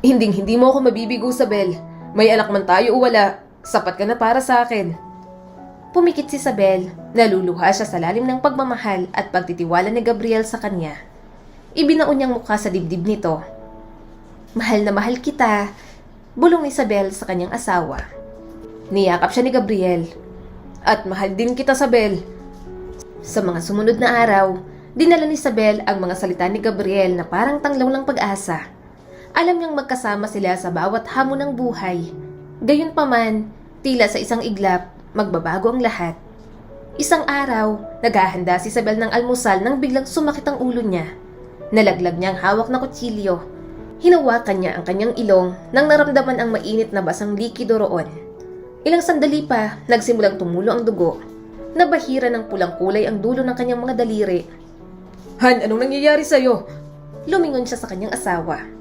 Hinding-hindi mo ako mabibigo, Sabel. May anak man tayo o wala, sapat ka na para sa akin. Pumikit si Sabel, naluluha siya sa lalim ng pagmamahal at pagtitiwala ni Gabriel sa kanya. Ibinaon niyang mukha sa dibdib nito. Mahal na mahal kita, bulong ni Sabel sa kanyang asawa. Niyakap siya ni Gabriel. At mahal din kita, Sabel. Sa mga sumunod na araw, dinala ni Sabel ang mga salita ni Gabriel na parang tanglaw ng pag-asa. Alam niyang magkasama sila sa bawat hamon ng buhay. Gayunpaman, tila sa isang iglap, magbabago ang lahat. Isang araw, naghahanda si Sabel ng almusal nang biglang sumakit ang ulo niya. Nalaglag niya ang hawak na kutsilyo. Hinawakan niya ang kanyang ilong nang naramdaman ang mainit na basang likido roon. Ilang sandali pa, nagsimulang tumulo ang dugo. Nabahira ng pulang kulay ang dulo ng kanyang mga daliri. Han, anong nangyayari sa'yo? Lumingon siya sa kanyang asawa.